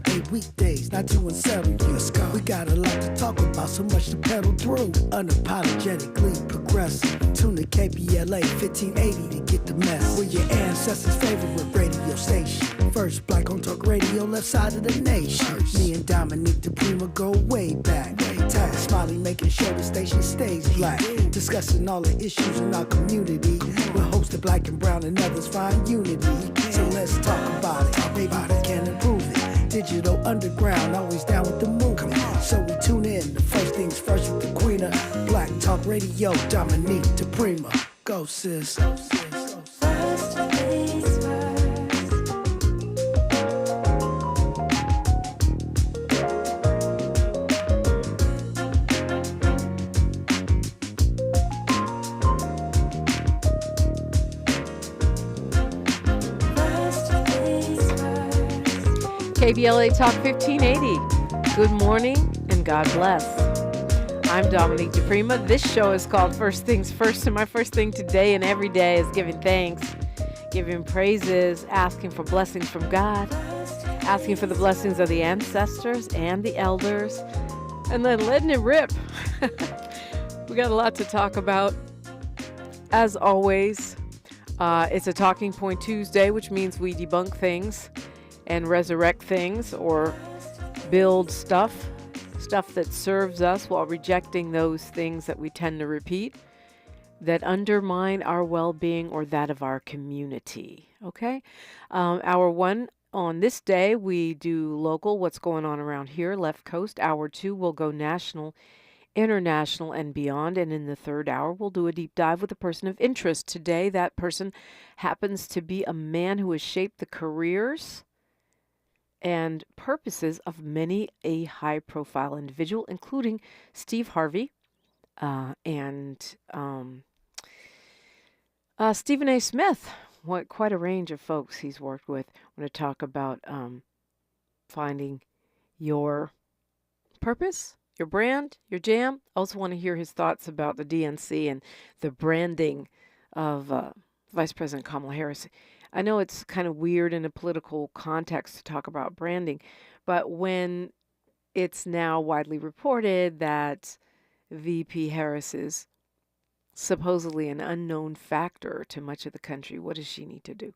8 weekdays, not too serious. We got a lot to talk about, so much to pedal through. Unapologetically progressive. Tune to KBLA 1580 to get the mess. We're your ancestors' favorite radio station. First black on talk radio, left side of the nation. Me and Dominique DiPrima go way back. Tag Smiley making sure the station stays black. Discussing all the issues in our community. We're hosted black and brown and others find unity. So let's talk about it. Maybe we can improve it. Digital underground, always down with the movement. So we tune in. The first things first with the queen of Black Talk Radio, Dominique DiPrima. Go sis. First things first. KBLA Talk 1580. Good morning and God bless. I'm Dominique DiPrima. This show is called First Things First, and my first thing today and every day is giving thanks, giving praises, asking for blessings from God, asking for the blessings of the ancestors and the elders, and then letting it rip. We got a lot to talk about. As always, it's a Talking Point Tuesday, which means we debunk things and resurrect things or build stuff that serves us while rejecting those things that we tend to repeat that undermine our well-being or that of our community. Okay? Hour one, on this day, we do local, what's going on around here, left coast. Hour two, we'll go national, international, and beyond. And in the third hour, we'll do a deep dive with a person of interest. Today, that person happens to be a man who has shaped the careers and purposes of many a high-profile individual, including Steve Harvey and Stephen A. Smith. Quite a range of folks he's worked with. I'm going to talk about finding your purpose, your brand, your jam. I also want to hear his thoughts about the DNC and the branding of Vice President Kamala Harris. I know it's kind of weird in a political context to talk about branding, but when it's now widely reported that VP Harris is supposedly an unknown factor to much of the country, what does she need to do?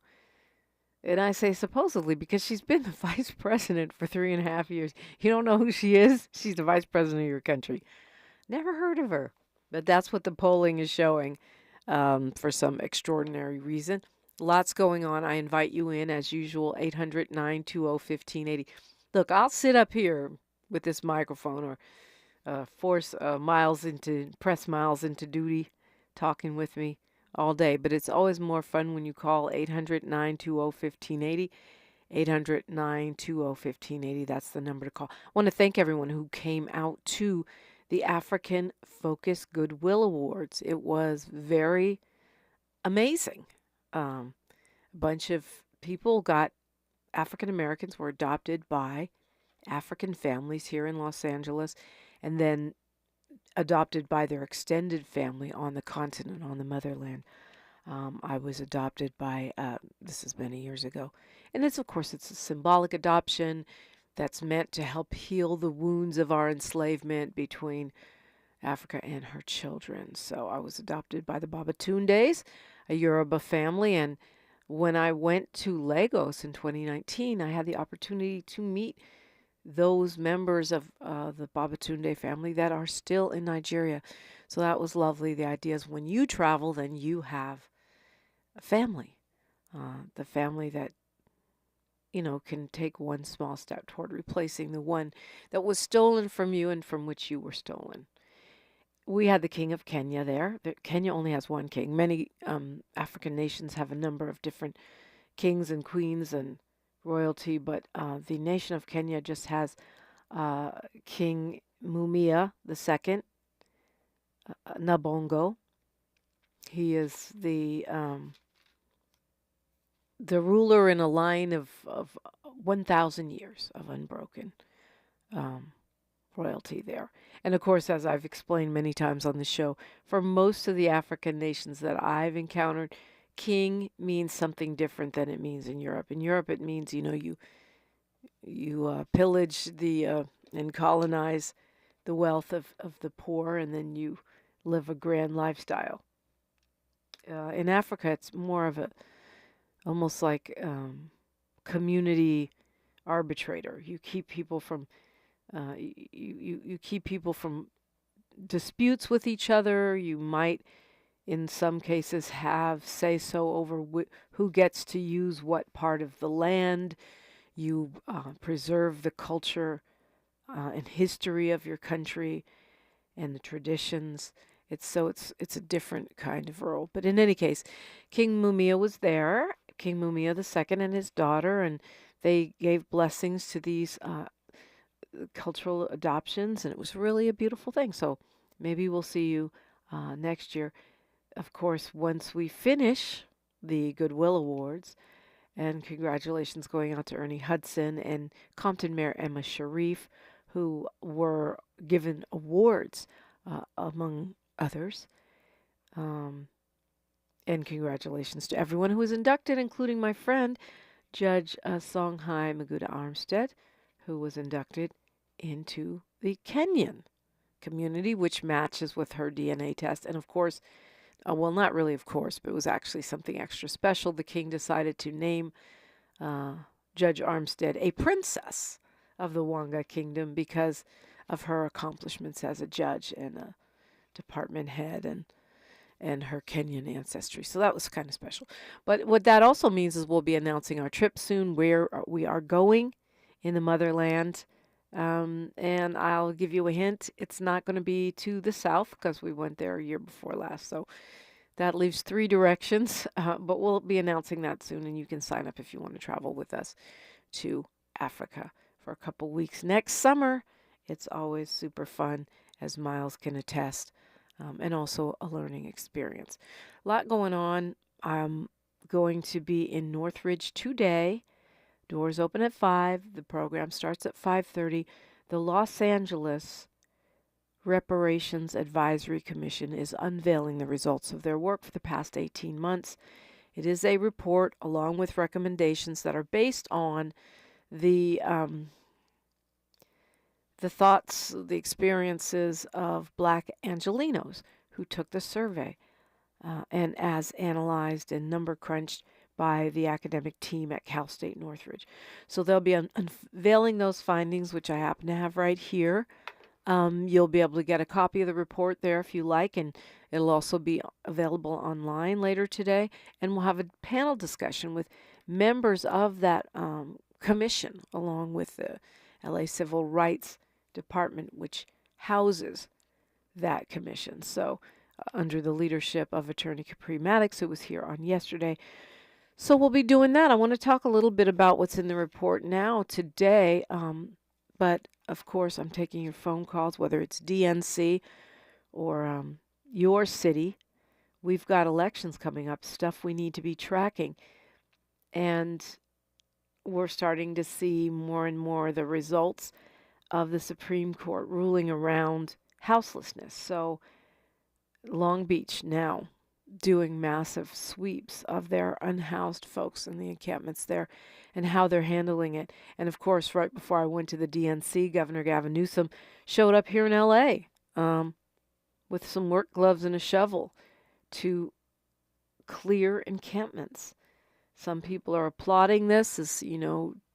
And I say supposedly because she's been the vice president for 3.5 years. You don't know who she is? She's the vice president of your country. Never heard of her. But that's what the polling is showing for some extraordinary reason. Lots going on. I invite you in, as usual, 800-920-1580. Look, I'll sit up here with this microphone or press miles into duty, talking with me all day. But it's always more fun when you call 800-920-1580. 800-920-1580. That's the number to call. I want to thank everyone who came out to the African Focus Goodwill Awards. It was very amazing. A bunch of people African Americans were adopted by African families here in Los Angeles and then adopted by their extended family on the continent, on the motherland. I was adopted by, this is many years ago. And it's a symbolic adoption that's meant to help heal the wounds of our enslavement between Africa and her children. So I was adopted by the Babatundes, a Yoruba family, and when I went to Lagos in 2019, I had the opportunity to meet those members of the Babatunde family that are still in Nigeria. So that was lovely. The idea is when you travel, then you have a family, the family that, can take one small step toward replacing the one that was stolen from you and from which you were stolen. We had the king of Kenya there. Kenya only has one king. Many African nations have a number of different kings and queens and royalty, but the nation of Kenya just has King Mumia II, Nabongo. He is the ruler in a line of 1,000 years of unbroken royalty there. And of course, as I've explained many times on the show, for most of the African nations that I've encountered, king means something different than it means in Europe. In Europe, it means, you you pillage and colonize the wealth of the poor, and then you live a grand lifestyle. In Africa, it's more of a almost like community arbitrator. You keep people from you keep people from disputes with each other. You might, in some cases, have say so over who gets to use what part of the land. You preserve the culture and history of your country and the traditions. It's a different kind of role. But in any case, King Mumia was there, King Mumia II and his daughter, and they gave blessings to these cultural adoptions, and it was really a beautiful thing. So maybe we'll see you next year. Of course, once we finish the Goodwill Awards, and congratulations going out to Ernie Hudson and Compton Mayor Emma Sharif, who were given awards, among others. And congratulations to everyone who was inducted, including my friend, Judge Songhai Maguda Armstead, who was inducted into the Kenyan community, which matches with her DNA test. And of course, well, not really of course, but it was actually something extra special. The king decided to name Judge Armstead a princess of the Wanga Kingdom because of her accomplishments as a judge and a department head and her Kenyan ancestry. So that was kind of special. But what that also means is we'll be announcing our trip soon, where we are going in the motherland. And I'll give you a hint. It's not going to be to the south because we went there a year before last. So that leaves 3 directions. But we'll be announcing that soon, and you can sign up if you want to travel with us to Africa for a couple weeks next summer. It's always super fun, as Miles can attest, and also a learning experience. A lot going on. I'm going to be in Northridge today. Doors open at 5. The program starts at 5:30. The Los Angeles Reparations Advisory Commission is unveiling the results of their work for the past 18 months. It is a report along with recommendations that are based on the thoughts, the experiences of Black Angelenos who took the survey, and as analyzed and number crunched by the academic team at Cal State Northridge. So they'll be unveiling those findings, which I happen to have right here. You'll be able to get a copy of the report there if you like, and it'll also be available online later today. And we'll have a panel discussion with members of that commission, along with the LA Civil Rights Department, which houses that commission. So under the leadership of Attorney Capri Maddox, who was here on yesterday. So we'll be doing that. I want to talk a little bit about what's in the report now today. But of course, I'm taking your phone calls, whether it's DNC or your city. We've got elections coming up, stuff we need to be tracking. And we're starting to see more and more the results of the Supreme Court ruling around houselessness. So Long Beach now doing massive sweeps of their unhoused folks in the encampments there and how they're handling it. And of course, right before I went to the DNC, Governor Gavin Newsom showed up here in LA with some work gloves and a shovel to clear encampments. Some people are applauding this as,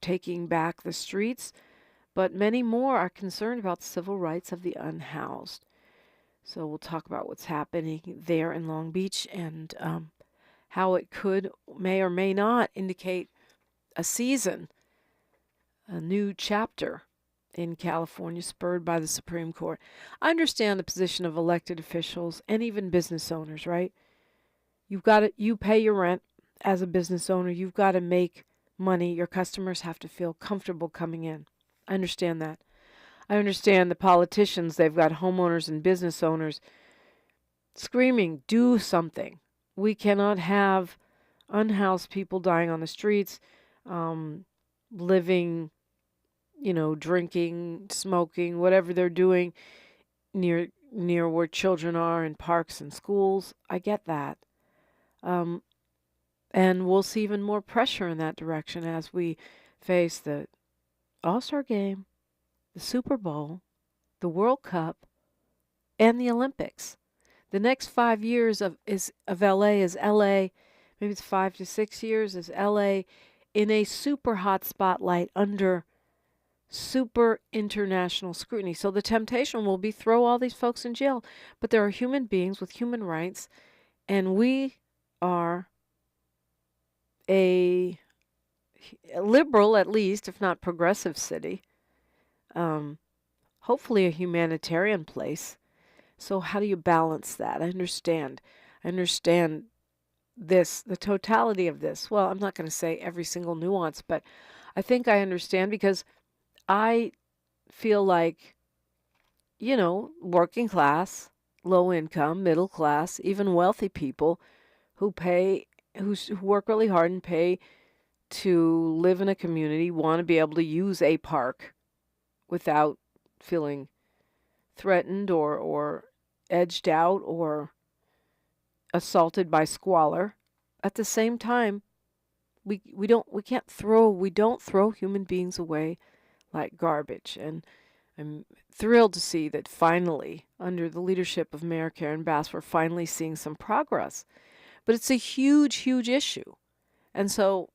taking back the streets, but many more are concerned about the civil rights of the unhoused. So we'll talk about what's happening there in Long Beach and how it may or may not indicate a season, a new chapter in California spurred by the Supreme Court. I understand the position of elected officials and even business owners, right? You pay your rent as a business owner. You've got to make money. Your customers have to feel comfortable coming in. I understand that. I understand the politicians, they've got homeowners and business owners screaming, do something. We cannot have unhoused people dying on the streets, living, drinking, smoking, whatever they're doing near where children are in parks and schools. I get that. And we'll see even more pressure in that direction as we face the All-Star Game, the Super Bowl, the World Cup, and the Olympics. The next 5 years of LA is LA, maybe it's 5 to 6 years, is LA in a super hot spotlight under super international scrutiny. So the temptation will be throw all these folks in jail. But there are human beings with human rights, and we are a liberal, at least, if not progressive city. Hopefully a humanitarian place. So how do you balance that? I understand this, the totality of this. Well, I'm not going to say every single nuance, but I think I understand because I feel like, working class, low income, middle class, even wealthy people who work really hard and pay to live in a community want to be able to use a park without feeling threatened or edged out or assaulted by squalor. At the same time, we don't throw human beings away like garbage. And I'm thrilled to see that finally, under the leadership of Mayor Karen Bass, we're finally seeing some progress. But it's a huge, huge issue. And so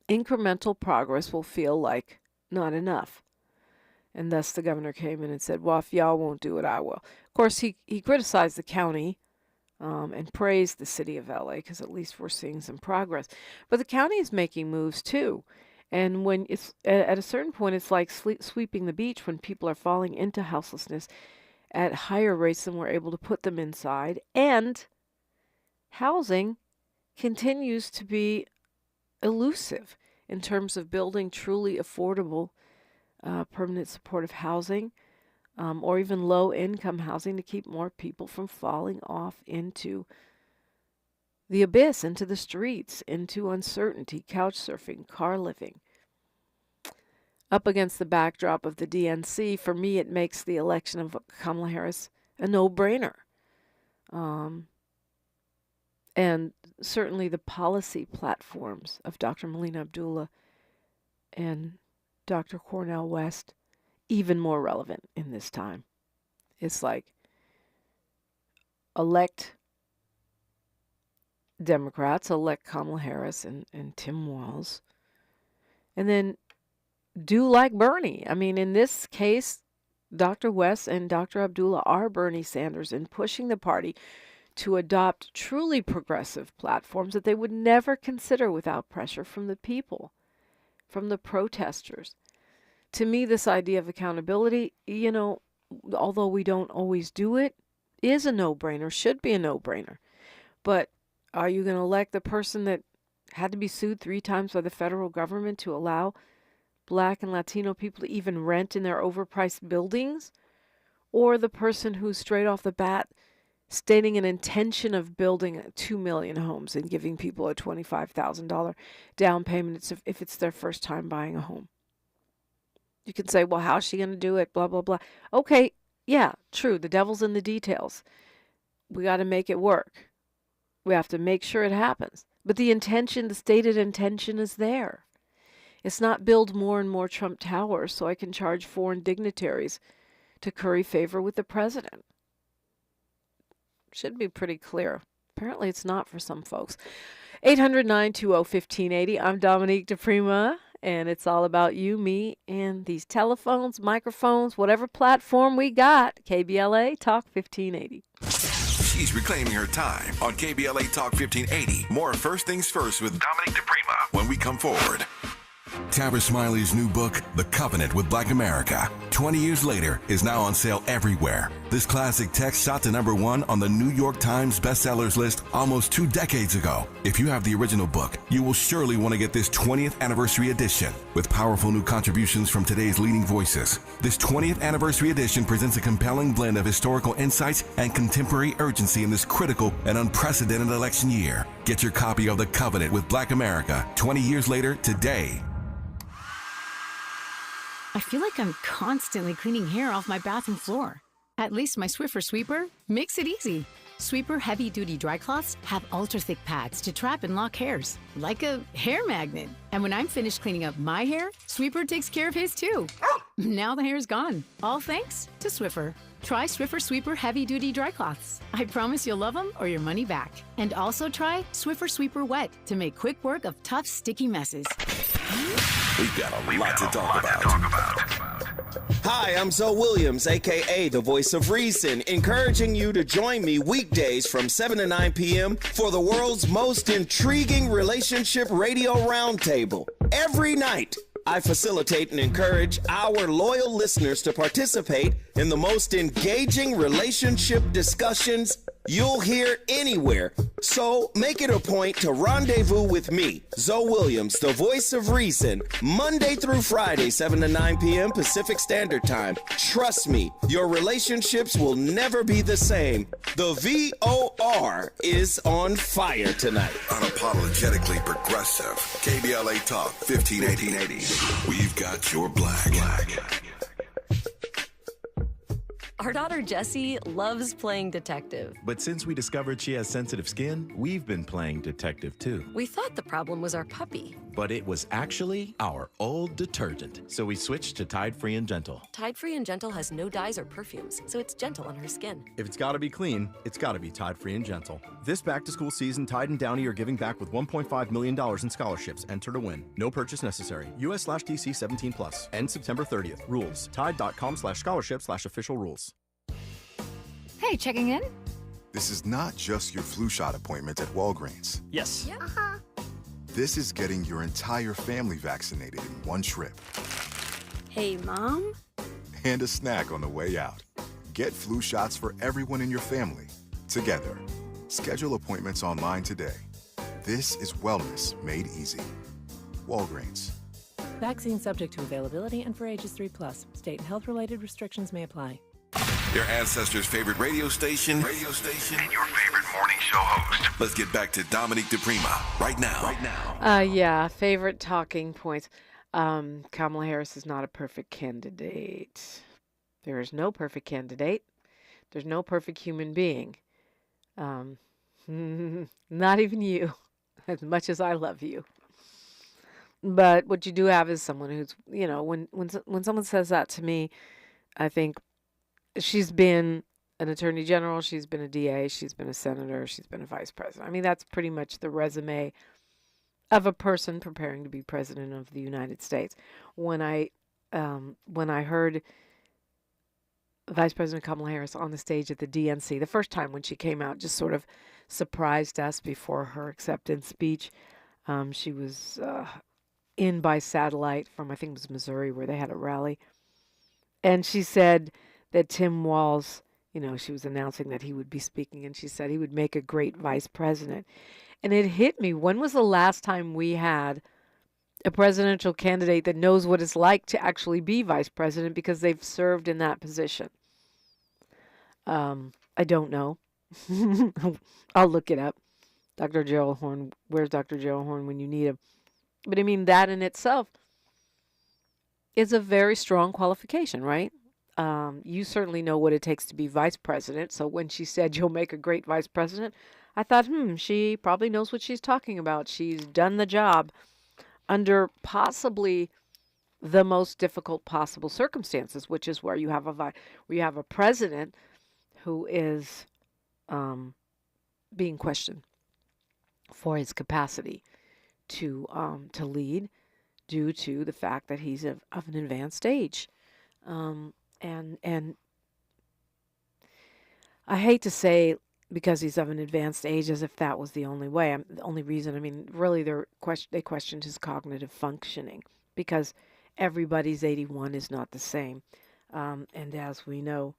incremental progress will feel like not enough. And thus the governor came in and said, well, if y'all won't do it, I will. Of course, he criticized the county and praised the city of LA because at least we're seeing some progress. But the county is making moves too. And when it's at a certain point, it's like sweeping the beach when people are falling into houselessness at higher rates than we're able to put them inside. And housing continues to be elusive in terms of building truly affordable permanent supportive housing or even low-income housing to keep more people from falling off into the abyss, into the streets, into uncertainty, couch surfing, car living. Up against the backdrop of the DNC, for me, it makes the election of Kamala Harris a no-brainer. And certainly the policy platforms of Dr. Melina Abdullah and Dr. Cornel West, even more relevant in this time. It's like elect Democrats, elect Kamala Harris and Tim Walz, and then do like Bernie. I mean, in this case, Dr. West and Dr. Abdullah are Bernie Sanders in pushing the party to adopt truly progressive platforms that they would never consider without pressure from the people, from the protesters. To me, this idea of accountability, although we don't always do it, is a no-brainer, should be a no-brainer. But are you going to elect the person that had to be sued 3 times by the federal government to allow Black and Latino people to even rent in their overpriced buildings? Or the person who's straight off the bat stating an intention of building 2 million homes and giving people a $25,000 down payment if it's their first time buying a home? You can say, well, how's she going to do it? Blah, blah, blah. Okay, yeah, true. The devil's in the details. We got to make it work. We have to make sure it happens. But the intention, the stated intention is there. It's not build more and more Trump towers so I can charge foreign dignitaries to curry favor with the president. Should be pretty clear. Apparently it's not for some folks. 800-920-1580. I'm Dominique DiPrima, and it's all about you, me, and these telephones, microphones, whatever platform we got. KBLA Talk 1580. She's reclaiming her time on KBLA Talk 1580. More First Things First with Dominique DiPrima when we come forward. Tabitha Smiley's new book, The Covenant with Black America, 20 years later, is now on sale everywhere. This classic text shot to #1 on the New York Times bestsellers list almost 2 decades ago. If you have the original book, you will surely want to get this 20th anniversary edition with powerful new contributions from today's leading voices. This 20th anniversary edition presents a compelling blend of historical insights and contemporary urgency in this critical and unprecedented election year. Get your copy of The Covenant with Black America 20 years later today. I feel like I'm constantly cleaning hair off my bathroom floor. At least my Swiffer sweeper makes it easy. Sweeper Heavy Duty Dry Cloths have ultra thick pads to trap and lock hairs, like a hair magnet. And when I'm finished cleaning up my hair, Sweeper takes care of his too. Now the hair's gone, all thanks to Swiffer. Try Swiffer Sweeper Heavy Duty Dry Cloths. I promise you'll love them or your money back. And also try Swiffer Sweeper Wet to make quick work of tough, sticky messes. We've got a lot to talk about. Hi, I'm Zoe Williams, a.k.a. the voice of reason, encouraging you to join me weekdays from 7 to 9 p.m. for the world's most intriguing relationship radio roundtable. Every night, I facilitate and encourage our loyal listeners to participate in the most engaging relationship discussions you'll hear anywhere. So make it a point to rendezvous with me, Zoe Williams, the voice of reason, Monday through Friday, 7 to 9 p.m. Pacific Standard Time. Trust me, your relationships will never be the same. The VOR is on fire tonight. Unapologetically progressive. KBLA Talk 1580. We've got your black. Our daughter Jessie loves playing detective. But since we discovered she has sensitive skin, we've been playing detective too. We thought the problem was our puppy. But it was actually our old detergent. So we switched to Tide Free and Gentle. Tide Free and Gentle has no dyes or perfumes, so it's gentle on her skin. If it's gotta be clean, it's gotta be Tide Free and Gentle. This back-to-school season, Tide and Downy are giving back with $1.5 million in scholarships. Enter to win. No purchase necessary. US/DC 17+. End September 30th. Rules. Tide.com/scholarship/official rules. Hey, checking in? This is not just your flu shot appointment at Walgreens. Yes. This is getting your entire family vaccinated in one trip. Hey, Mom? And a snack on the way out. Get flu shots for everyone in your family. Together. Schedule appointments online today. This is wellness made easy. Walgreens. Vaccine subject to availability and for ages 3+. State and health-related restrictions may apply. Your ancestors' favorite radio station, and your favorite morning show host. Let's get back to Dominique DiPrima right now. Yeah, favorite talking points. Kamala Harris is not a perfect candidate. There is no perfect candidate. There's no perfect human being. Not even you, as much as I love you. But what you do have is someone who's, when someone says that to me, I think, she's been an attorney general, she's been a DA, she's been a senator, she's been a vice president. I mean, that's pretty much the resume of a person preparing to be president of the United States. When I heard Vice President Kamala Harris on the stage at the DNC, the first time when she came out, just sort of surprised us before her acceptance speech. She was in by satellite from, I think it was Missouri, where they had a rally. And she said that Tim Walz, she was announcing that he would be speaking, and she said he would make a great vice president. And it hit me. When was the last time we had a presidential candidate that knows what it's like to actually be vice president because they've served in that position? I don't know. I'll look it up. Dr. Gerald Horn, where's Dr. Gerald Horn when you need him? But I mean, that in itself is a very strong qualification, right? You certainly know what it takes to be vice president. So when she said you'll make a great vice president, I thought, she probably knows what she's talking about. She's done the job under possibly the most difficult possible circumstances, which is where you have a president who is being questioned for his capacity to lead due to the fact that he's of an advanced age. And I hate to say because he's of an advanced age as if that was the only way. The only reason, really they questioned his cognitive functioning because everybody's 81 is not the same. And as we know,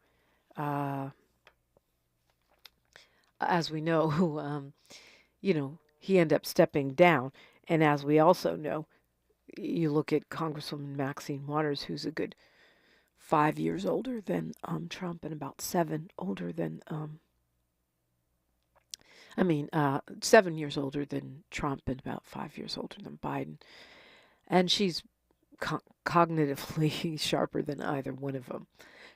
he ended up stepping down. And as we also know, you look at Congresswoman Maxine Waters, who's a good 5 years older than Trump and about 7 older than 7 years older than Trump and about 5 years older than Biden. And she's cognitively sharper than either one of them.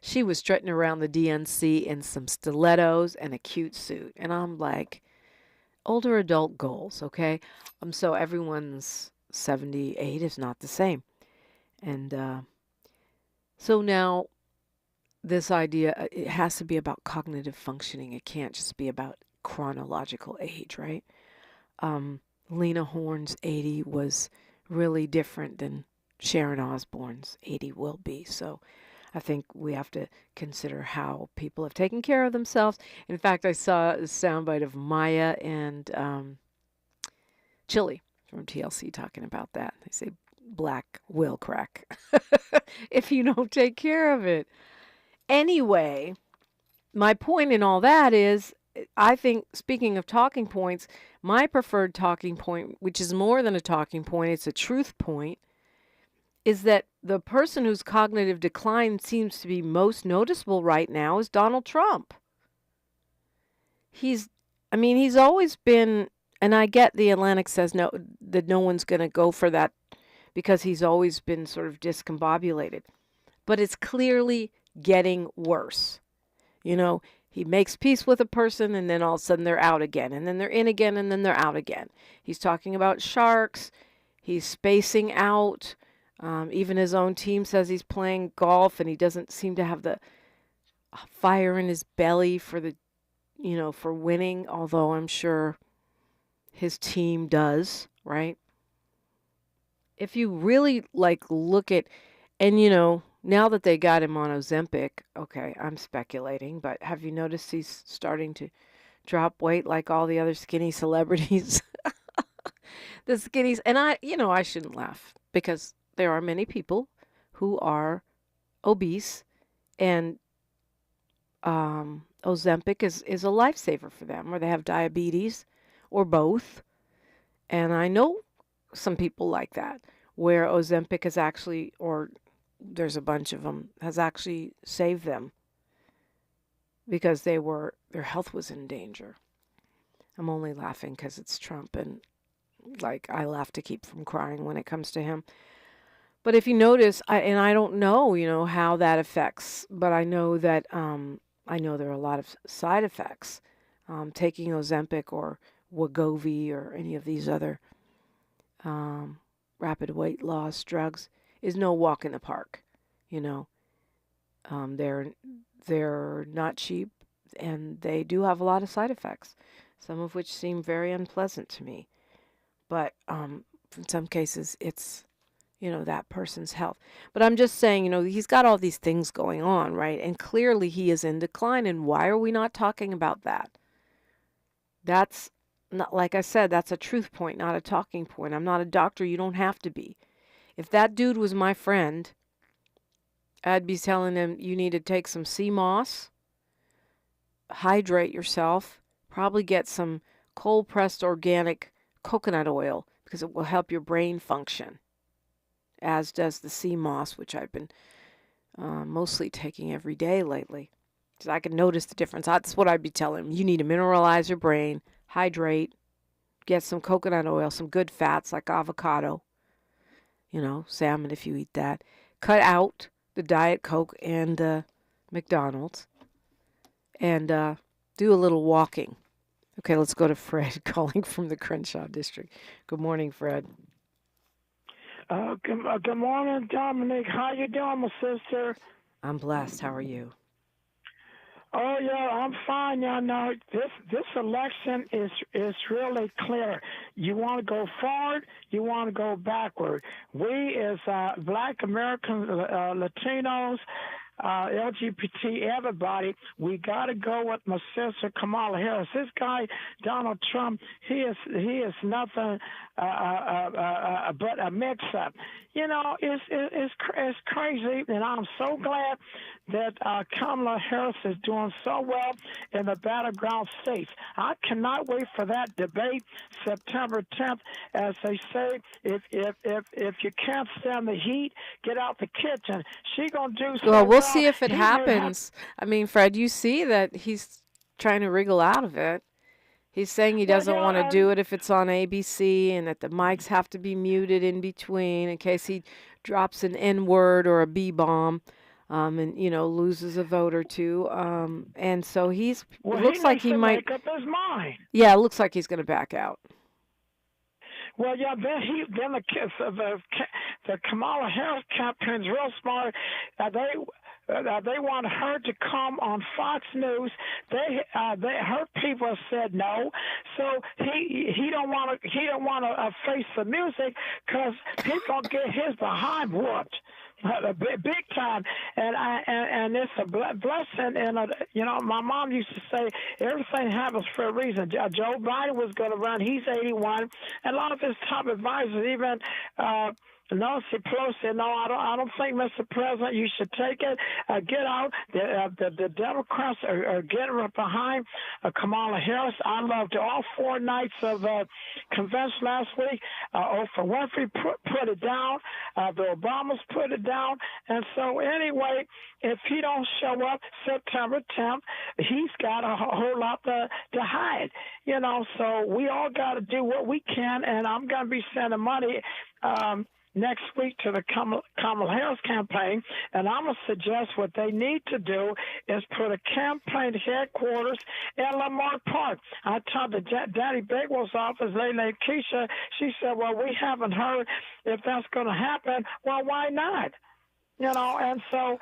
She was strutting around the DNC in some stilettos and a cute suit. And I'm like, older adult goals, okay? So everyone's 78 is not the same. And so now this idea, it has to be about cognitive functioning. It can't just be about chronological age, right? Lena Horne's 80 was really different than Sharon Osbourne's 80 will be. So I think we have to consider how people have taken care of themselves. In fact, I saw a soundbite of Maya and Chili from TLC talking about that. They say black will crack if you don't take care of it. Anyway, my point in all that is, I think, speaking of talking points, my preferred talking point, which is more than a talking point, it's a truth point, is that the person whose cognitive decline seems to be most noticeable right now is Donald Trump. He's always been, and I get the Atlantic says no, that no one's going to go for that because he's always been sort of discombobulated. But it's clearly getting worse. You know, he makes peace with a person and then all of a sudden they're out again. And then they're in again and then they're out again. He's talking about sharks. He's spacing out. Even his own team says he's playing golf and he doesn't seem to have the fire in his belly for for winning, although I'm sure his team does, right? If you really look at, and now that they got him on Ozempic, okay, I'm speculating, but have you noticed he's starting to drop weight like all the other skinny celebrities? The skinnies, and I shouldn't laugh because there are many people who are obese, and Ozempic is a lifesaver for them, or they have diabetes, or both. And I know some people like that, where Ozempic is actually, or there's a bunch of them, has actually saved them because their health was in danger. I'm only laughing because it's Trump, and I laugh to keep from crying when it comes to him. But if you notice, I don't know, how that affects, but I know that I know there are a lot of side effects. Taking Ozempic or Wegovy or any of these other rapid weight loss drugs is no walk in the park. They're not cheap, and they do have a lot of side effects, some of which seem very unpleasant to me. But in some cases, it's that person's health. But I'm just saying, he's got all these things going on, right? And clearly he is in decline. And why are we not talking about that? That's not, like I said, that's a truth point, not a talking point. I'm not a doctor. You don't have to be. If that dude was my friend, I'd be telling him you need to take some sea moss, hydrate yourself, probably get some cold-pressed organic coconut oil because it will help your brain function, as does the sea moss, which I've been mostly taking every day lately. Because I can notice the difference. That's what I'd be telling him. You need to mineralize your brain, hydrate, get some coconut oil, some good fats like avocado, salmon if you eat that. Cut out the Diet Coke and the McDonald's, and do a little walking. Okay, let's go to Fred calling from the Crenshaw district. Good morning, Fred. Good morning, Dominique. How you doing, my sister? I'm blessed. How are you? Oh yeah, I'm fine. This election is really clear. You want to go forward, you want to go backward. We as Black Americans, Latinos, LGBT, everybody, we got to go with my sister Kamala Harris. This guy Donald Trump, he is nothing but a mix-up. It's crazy, and I'm so glad that Kamala Harris is doing so well in the battleground states. I cannot wait for that debate September 10th. As they say, if you can't stand the heat, get out the kitchen. She gonna do so well. We'll see if it happens. I mean, Fred, you see that he's trying to wriggle out of it. He's saying he doesn't want to do it if it's on ABC, and that the mics have to be muted in between in case he drops an N-word or a B-bomb. and loses a vote or two. And so it looks like he might make up his mind. Yeah, it looks like he's going to back out. Well, yeah, then the Kamala Harris campaign's real smart. They want her to come on Fox News. Her people have said no, so he don't want to face the music because he's gonna get his behind whooped. Big time, and it's a blessing. And my mom used to say everything happens for a reason. Joe Biden was going to run; he's 81, and a lot of his top advisors, even Nancy Pelosi, said, no, I don't think, Mr. President, you should take it. Get out. The Democrats are getting behind Kamala Harris. I loved all 4 nights of convention last week. Oprah Winfrey put it down. The Obamas put it down. And so anyway, if he don't show up September 10th, he's got a whole lot to hide. So we all got to do what we can, and I'm going to be sending money next week to the Kamala Harris campaign, and I'm going to suggest what they need to do is put a campaign headquarters in Lamar Park. I talked to Daddy Bagwell's office, Lady Keisha. She said, well, we haven't heard if that's going to happen. Well, why not? And so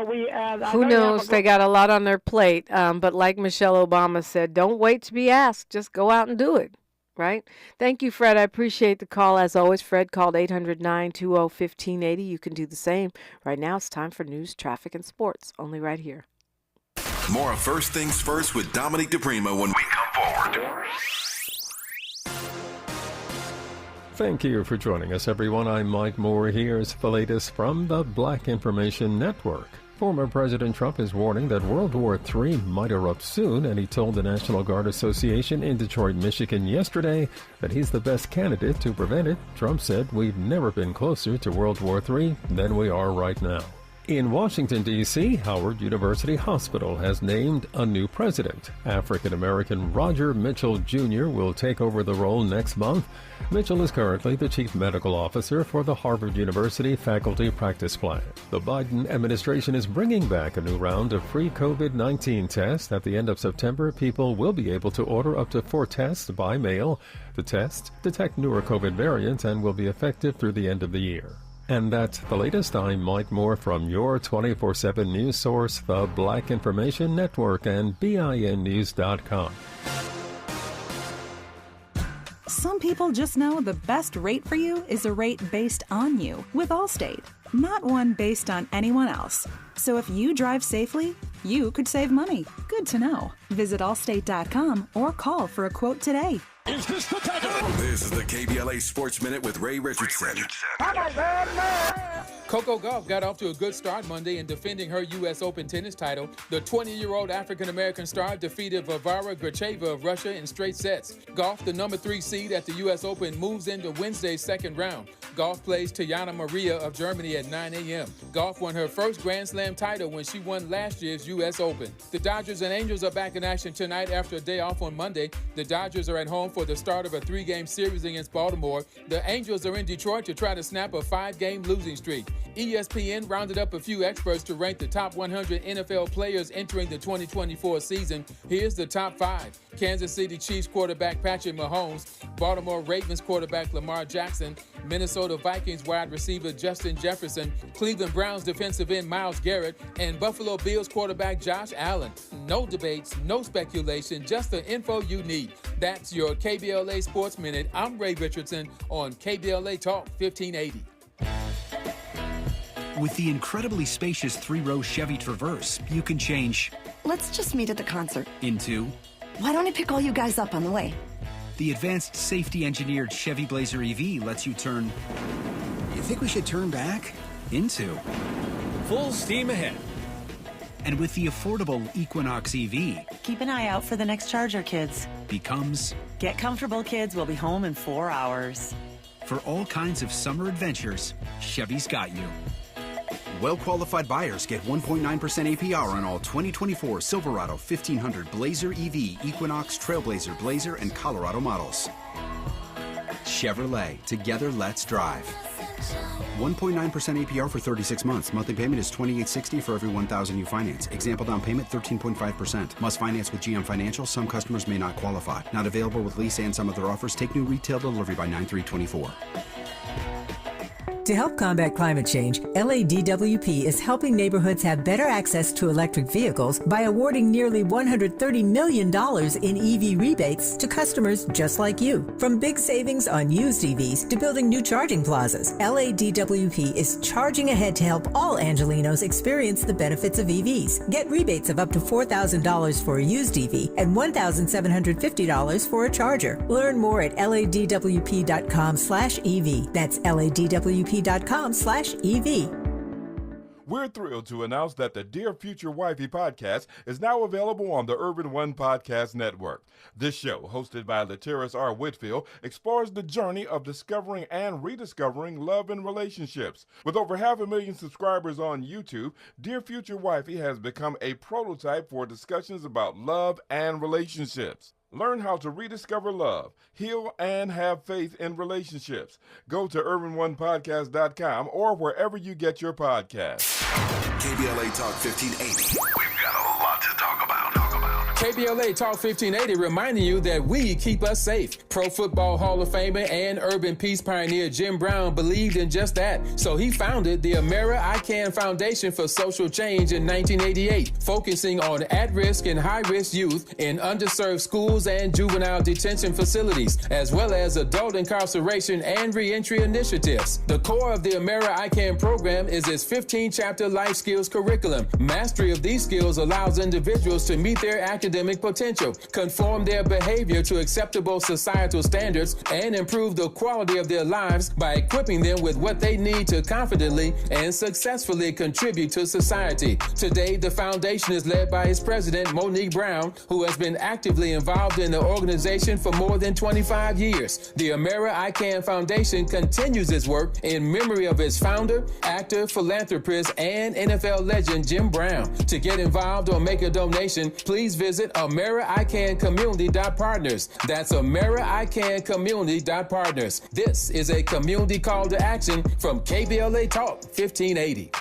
we... Who knows? They got a lot on their plate, but like Michelle Obama said, don't wait to be asked. Just go out and do it. Right? Thank you, Fred. I appreciate the call. As always, Fred called 800-920-1580. You can do the same. Right now, it's time for news, traffic, and sports. Only right here. More of First Things First with Dominique DiPrima when we come forward. Thank you for joining us, everyone. I'm Mike Moore. Here's the latest from the Black Information Network. Former President Trump is warning that World War III might erupt soon, and he told the National Guard Association in Detroit, Michigan yesterday that he's the best candidate to prevent it. Trump said, we've never been closer to World War III than we are right now. In Washington, D.C., Howard University Hospital has named a new president. African-American Roger Mitchell Jr. will take over the role next month. Mitchell is currently the chief medical officer for the Harvard University Faculty Practice Plan. The Biden administration is bringing back a new round of free COVID-19 tests. At the end of September, people will be able to order up to 4 tests by mail. The tests detect newer COVID variants and will be effective through the end of the year. And that's the latest. I'm Mike Moore from your 24/7 news source, the Black Information Network, and BINnews.com. Some people just know the best rate for you is a rate based on you with Allstate, not one based on anyone else. So if you drive safely, you could save money. Good to know. Visit Allstate.com or call for a quote today. Is this the tackle? This is the KBLA Sports Minute with Ray Richardson. Coco Gauff got off to a good start Monday in defending her U.S. Open tennis title. The 20-year-old African-American star defeated Varvara Gracheva of Russia in straight sets. Gauff, the number 3 seed at the U.S. Open, moves into Wednesday's second round. Gauff plays Tatiana Maria of Germany at 9 a.m. Gauff won her first Grand Slam title when she won last year's U.S. Open. The Dodgers and Angels are back in action tonight after a day off on Monday. The Dodgers are at home for the start of a 3-game series against Baltimore. The Angels are in Detroit to try to snap a 5-game losing streak. ESPN rounded up a few experts to rank the top 100 NFL players entering the 2024 season. Here's the top 5. Kansas City Chiefs quarterback Patrick Mahomes, Baltimore Ravens quarterback Lamar Jackson, Minnesota Vikings wide receiver Justin Jefferson, Cleveland Browns defensive end Myles Garrett, and Buffalo Bills quarterback Josh Allen. No debates, no speculation, just the info you need. That's your KBLA Sports Minute. I'm Ray Richardson on KBLA Talk 1580. With the incredibly spacious 3-row Chevy Traverse, you can change... Let's just meet at the concert. ...into... Why don't I pick all you guys up on the way? The advanced safety-engineered Chevy Blazer EV lets you turn... You think we should turn back? ...into... Full steam ahead. And with the affordable Equinox EV... Keep an eye out for the next Charger, kids. ...becomes... Get comfortable, kids. We'll be home in 4 hours. For all kinds of summer adventures, Chevy's got you. Well-qualified buyers get 1.9% APR on all 2024 Silverado 1500 Blazer EV, Equinox, Trailblazer, Blazer, and Colorado models. Chevrolet. Together, let's drive. 1.9% APR for 36 months. Monthly payment is $28.60 for every $1,000 you finance. Example down payment 13.5%. Must finance with GM Financial. Some customers may not qualify. Not available with lease and some other offers. Take new retail delivery by 9/3/24. To help combat climate change, LADWP is helping neighborhoods have better access to electric vehicles by awarding nearly $130 million in EV rebates to customers just like you. From big savings on used EVs to building new charging plazas, LADWP is charging ahead to help all Angelenos experience the benefits of EVs. Get rebates of up to $4,000 for a used EV and $1,750 for a charger. Learn more at ladwp.com/EV. That's ladwp.com/EV. We're thrilled to announce that the Dear Future Wifey podcast is now available on the Urban One Podcast Network. This show, hosted by Latiris R. Whitfield, explores the journey of discovering and rediscovering love and relationships. With over 500,000 subscribers on YouTube, Dear Future Wifey has become a prototype for discussions about love and relationships. Learn how to rediscover love, heal, and have faith in relationships. Go to urbanonepodcast.com or wherever you get your podcasts. KBLA Talk 1580. We've got a lot to talk about. KBLA Talk 1580 reminding you that we keep us safe. Pro Football Hall of Famer and urban peace pioneer Jim Brown believed in just that. So he founded the Amera I Can Foundation for Social Change in 1988, focusing on at-risk and high-risk youth in underserved schools and juvenile detention facilities, as well as adult incarceration and reentry initiatives. The core of the Amera I Can program is its 15-chapter life skills curriculum. Mastery of these skills allows individuals to meet their academic potential, conform their behavior to acceptable societal standards, and improve the quality of their lives by equipping them with what they need to confidently and successfully contribute to society. Today, the foundation is led by its president, Monique Brown, who has been actively involved in the organization for more than 25 years. The Amera I Can Foundation continues its work in memory of its founder, actor, philanthropist, and NFL legend Jim Brown. To get involved or make a donation, please visit AmeriICanCommunity.partners. That's AmeriICanCommunity.partners. This is a community call to action from KBLA Talk 1580.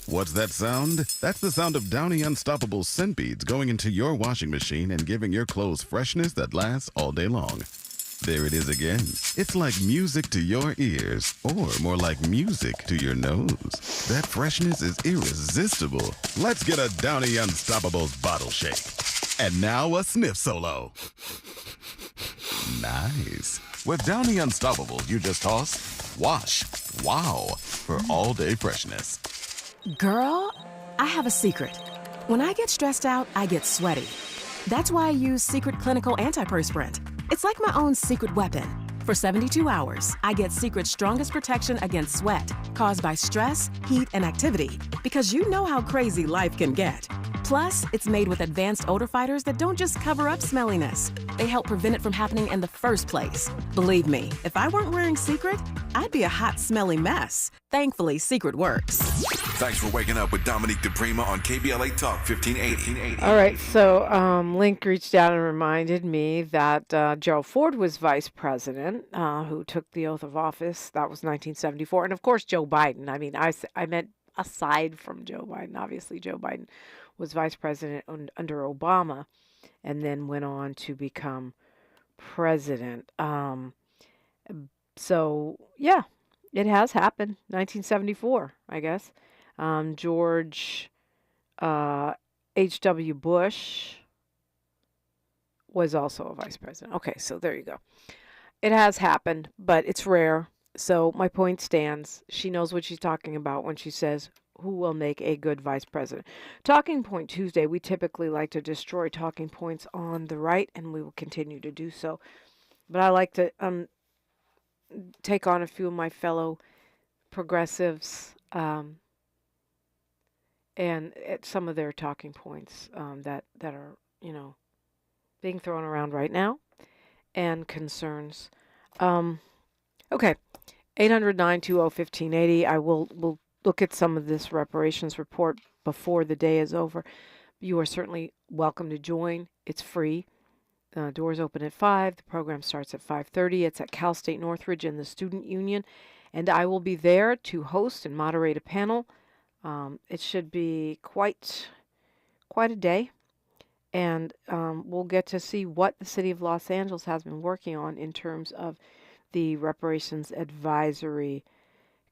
What's that sound? That's the sound of Downy Unstoppable scent beads going into your washing machine and giving your clothes freshness that lasts all day long. There it is again. It's like music to your ears, or more like music to your nose. That freshness is irresistible. Let's get a Downy Unstoppables bottle shake. And now a sniff solo. Nice. With Downy Unstoppables, you just toss, wash, wow, for all-day freshness. Girl, I have a secret. When I get stressed out, I get sweaty. That's why I use Secret Clinical Antiperspirant. It's like my own secret weapon. For 72 hours, I get Secret's strongest protection against sweat caused by stress, heat, and activity, because you know how crazy life can get. Plus, it's made with advanced odor fighters that don't just cover up smelliness. They help prevent it from happening in the first place. Believe me, if I weren't wearing Secret, I'd be a hot, smelly mess. Thankfully, Secret works. Thanks for waking up with Dominique DiPrima on KBLA Talk 1580. All right, so Link reached out and reminded me that Gerald Ford was vice president, who took the oath of office. That was 1974. And, of course, Joe Biden. I mean, I meant aside from Joe Biden. Obviously, Joe Biden was vice president under Obama and then went on to become president. So, yeah, it has happened. 1974, I guess. George H.W. Bush was also a vice president. Okay, so there you go. It has happened, but it's rare. So my point stands. She knows what she's talking about when she says, who will make a good vice president? Talking Point Tuesday, we typically like to destroy talking points on the right, and we will continue to do so. But I like to take on a few of my fellow progressives and at some of their talking points that are, being thrown around right now, and concerns. Okay, 800-920-1580. We'll look at some of this reparations report before the day is over. You are certainly welcome to join. It's free. Doors open at 5. The program starts at 5:30. It's at Cal State Northridge in the Student Union, and I will be there to host and moderate a panel. It should be quite a day, and we'll get to see what the City of Los Angeles has been working on in terms of the Reparations Advisory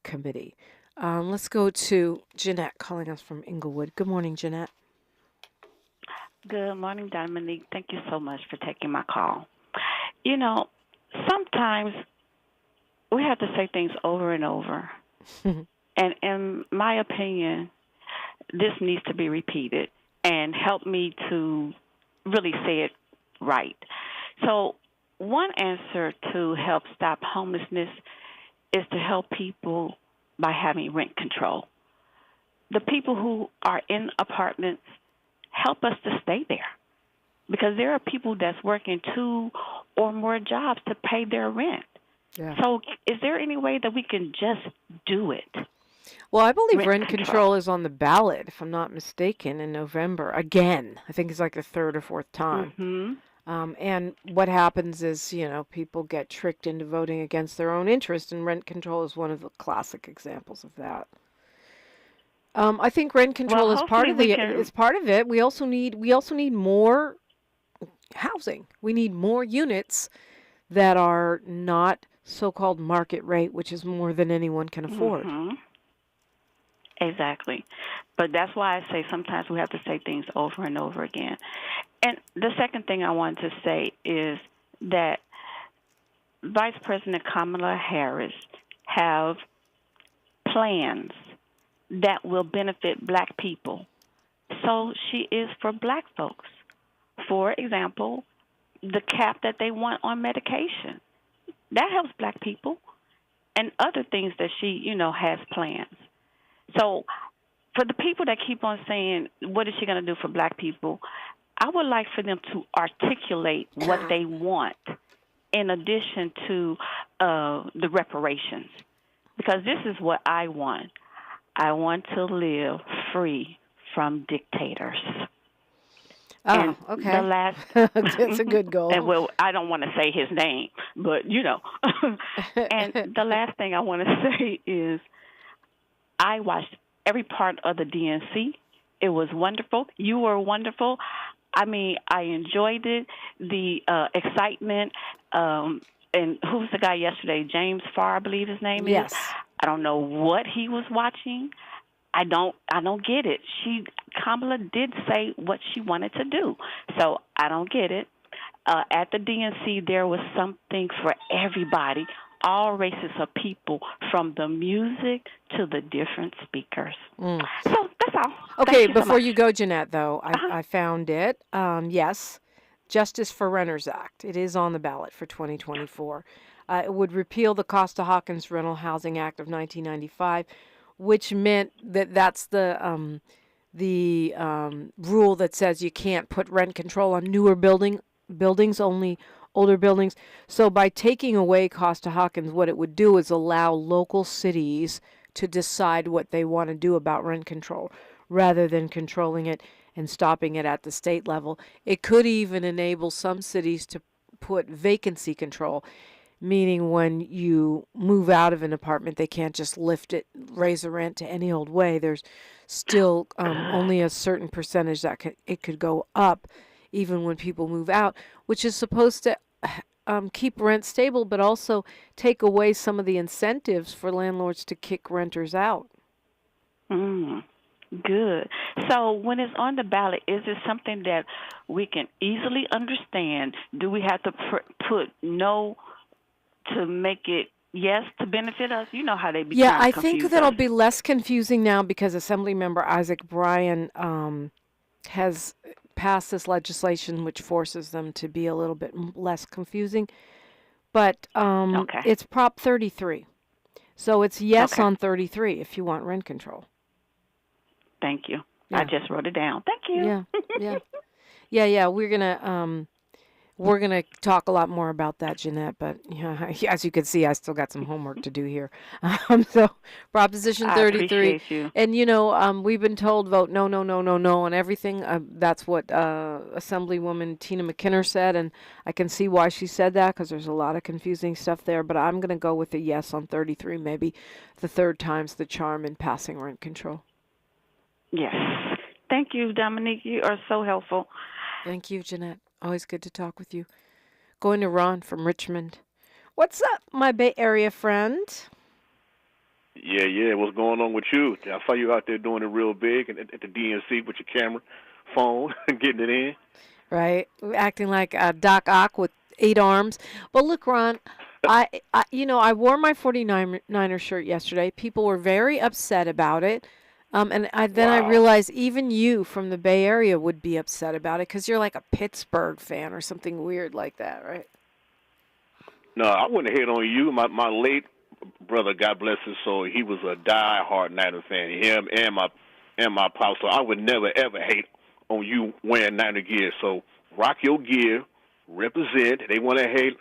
Committee. Let's go to Jeanette calling us from Inglewood. Good morning, Jeanette. Good morning, Dominique. Thank you so much for taking my call. You know, sometimes we have to say things over and over. And in my opinion, this needs to be repeated and help me to really say it right. So one answer to help stop homelessness is to help people by having rent control. The people who are in apartments, help us to stay there, because there are people that's working 2 or more jobs to pay their rent. Yeah. So is there any way that we can just do it? Well, I believe rent control is on the ballot, if I'm not mistaken, in November. Again, I think it's like the 3rd or 4th time. Mm-hmm. And what happens is, people get tricked into voting against their own interest, and rent control is one of the classic examples of that. I think rent control is part of it. We also need more housing. We need more units that are not so-called market rate, which is more than anyone can afford. Mm-hmm. Exactly. But that's why I say sometimes we have to say things over and over again. And the second thing I wanted to say is that Vice President Kamala Harris have plans that will benefit black people. So she is for black folks. For example, the cap that they want on medication. That helps black people. And other things that she, has plans. So for the people that keep on saying, what is she going to do for black people, I would like for them to articulate what they want in addition to the reparations. Because this is what I want. I want to live free from dictators. Oh, okay. The last that's a good goal. And well, I don't want to say his name, but And the last thing I want to say is I watched every part of the DNC. It was wonderful. You were wonderful. I mean, I enjoyed it. The excitement. And who was the guy yesterday? James Farr, I believe his name is. Yes. I don't know what he was watching. I don't get it. Kamala did say what she wanted to do, so I don't get it. At the DNC, there was something for everybody, all races of people, from the music to the different speakers. So that's all. Okay, Thank you so before much. you go, Jeanette, though, I found it. Yes, Justice for Renters Act. It is on the ballot for 2024. It would repeal the Costa-Hawkins Rental Housing Act of 1995, which meant that's the rule that says you can't put rent control on newer buildings, only older buildings. So by taking away Costa-Hawkins, what it would do is allow local cities to decide what they want to do about rent control, rather than controlling it and stopping it at the state level. It could even enable some cities to put vacancy control, meaning when you move out of an apartment, they can't just lift it, raise the rent to any old way. There's still only a certain percentage that it could go up even when people move out, which is supposed to keep rent stable, but also take away some of the incentives for landlords to kick renters out. Good. So when it's on the ballot, is it something that we can easily understand? Do we have to put no to make it yes to benefit us? You know how they be. Yeah, I think that'll be less confusing now because Assemblymember Isaac Bryan has passed this legislation which forces them to be a little bit less confusing. But it's Prop 33. So it's yes on 33 if you want rent control. Thank you. Yeah. I just wrote it down. Thank you. Yeah. We're gonna we're going to talk a lot more about that, Jeanette, but as you can see, I still got some homework to do here. So, Proposition 33. I appreciate you. And, we've been told vote no, no, no, no, no on everything. That's what Assemblywoman Tina McKinnon said, and I can see why she said that because there's a lot of confusing stuff there, but I'm going to go with a yes on 33, maybe the third time's the charm in passing rent control. Yes. Thank you, Dominique. You are so helpful. Thank you, Jeanette. Always good to talk with you. Going to Ron from Richmond. What's up, my Bay Area friend? Yeah. What's going on with you? I saw you out there doing it real big at the DNC with your camera, phone, getting it in. Right, acting like Doc Ock with 8 arms. But look, Ron, I wore my 49er shirt yesterday. People were very upset about it. And I realized even you from the Bay Area would be upset about it because you're like a Pittsburgh fan or something weird like that, right? No, I wouldn't hate on you. My late brother, God bless his soul, he was a die-hard Niner fan. Him and my pop. So I would never ever hate on you wearing Niner gear. So rock your gear, represent. They want to hate.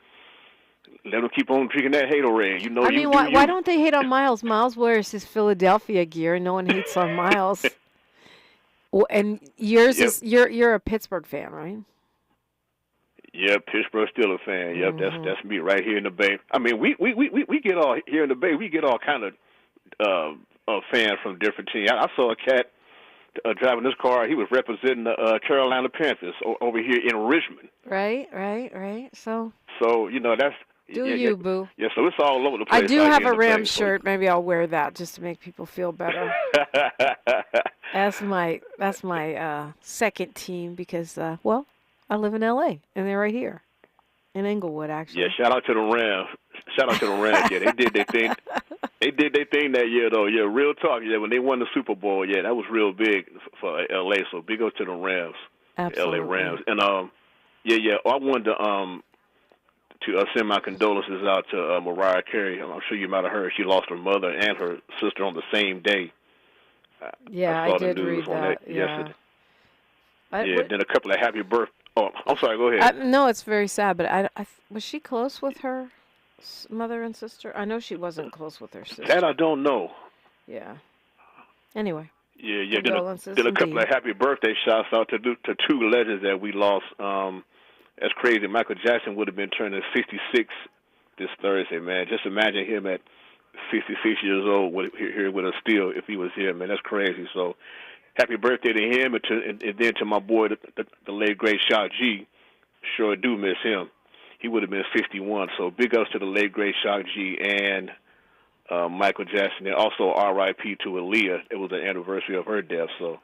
Let them keep on drinking that Haterade. Why don't they hate on Miles? Miles wears his Philadelphia gear, and no one hates on Miles. And yours is you're a Pittsburgh fan, right? Yeah, Pittsburgh Steelers fan. Yep, that's me right here in the Bay. I mean, we get all here in the Bay. We get all kind of fans from different teams. I saw a cat driving this car. He was representing the Carolina Panthers over here in Richmond. Right. So that's. Boo. Yeah, so it's all over the place. I do have a Rams shirt. Maybe I'll wear that just to make people feel better. That's my second team because, I live in L.A. and they're right here in Inglewood, actually. Yeah, shout out to the Rams. Yeah, they did their thing. They did their thing that year, though. Yeah, real talk. Yeah, when they won the Super Bowl, yeah, that was real big for L.A. So big up to the Rams, Absolutely. L.A. Rams, and I wanted to send my condolences out to Mariah Carey. I'm sure you might have heard she lost her mother and her sister on the same day. I did read that. Yesterday. Then a couple of happy birthdays. Oh, I'm sorry. Go ahead. No, it's very sad, but I was she close with her mother and sister? I know she wasn't close with her sister. That I don't know. Yeah. Anyway. Yeah. Then a couple of happy birthday shouts out to 2 legends that we lost. That's crazy. Michael Jackson would have been turning 66 this Thursday, man. Just imagine him at 66 years old here with us still if he was here, man. That's crazy. So happy birthday to him and then to my boy, the late, great Shock G. Sure do miss him. He would have been 61. So big ups to the late, great Shock G and Michael Jackson. And also R.I.P. to Aaliyah. It was the anniversary of her death, so.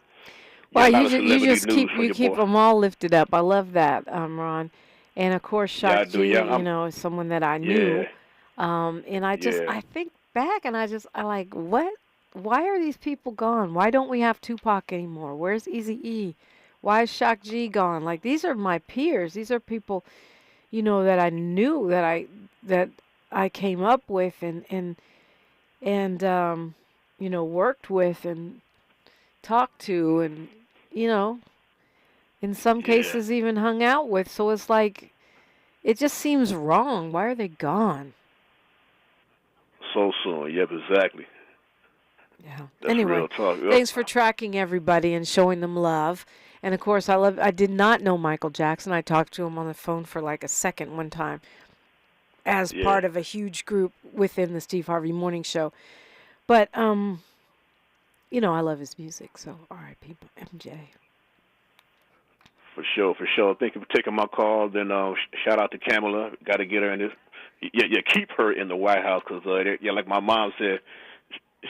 Well, you just keep them all lifted up. I love that, Ron. And, of course, Shock G, is someone that I knew. And I think back and I like, what? Why are these people gone? Why don't we have Tupac anymore? Where's Eazy-E? Why is Shock G gone? Like, these are my peers. These are people, that I knew, that I came up with and worked with and talked to and, in some cases even hung out with. So it's like, it just seems wrong. Why are they gone? So soon. Yep, exactly. Yeah. That's anyway, real talk. Yep. Thanks for tracking everybody and showing them love. And, of course, I did not know Michael Jackson. I talked to him on the phone for like a second one time as part of a huge group within the Steve Harvey Morning Show. But, I love his music, so R.I.P. MJ. For sure. Thank you for taking my call. Then shout out to Kamala. Got to get her in this. Yeah, keep her in the White House because, like my mom said,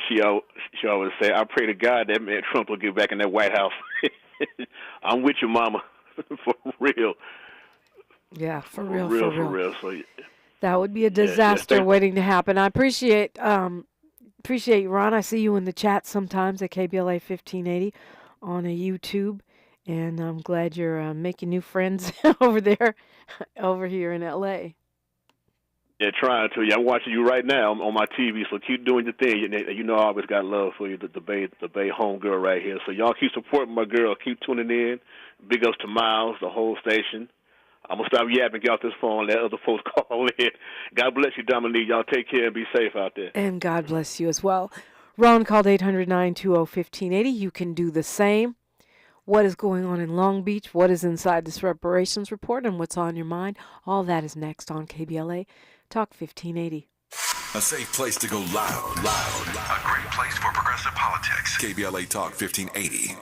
she always say, I pray to God that man Trump will get back in that White House. I'm with you, Mama, for real. Yeah, for real. So, that would be a disaster waiting to happen. I appreciate you, Ron. I see you in the chat sometimes at KBLA 1580 on a YouTube, and I'm glad you're making new friends over here in L.A. Yeah, trying to. Yeah, I'm watching you right now on my TV, so keep doing your thing. I always got love for you, the Bay homegirl right here. So y'all keep supporting my girl. Keep tuning in. Big ups to Miles, the whole station. I'm going to stop yapping, get off this phone, let other folks call in. God bless you, Dominique. Y'all take care and be safe out there. And God bless you as well. Ron called 800-920-1580. You can do the same. What is going on in Long Beach? What is inside this reparations report? And what's on your mind? All that is next on KBLA Talk 1580. A safe place to go loud. A great place for progressive politics. KBLA Talk 1580.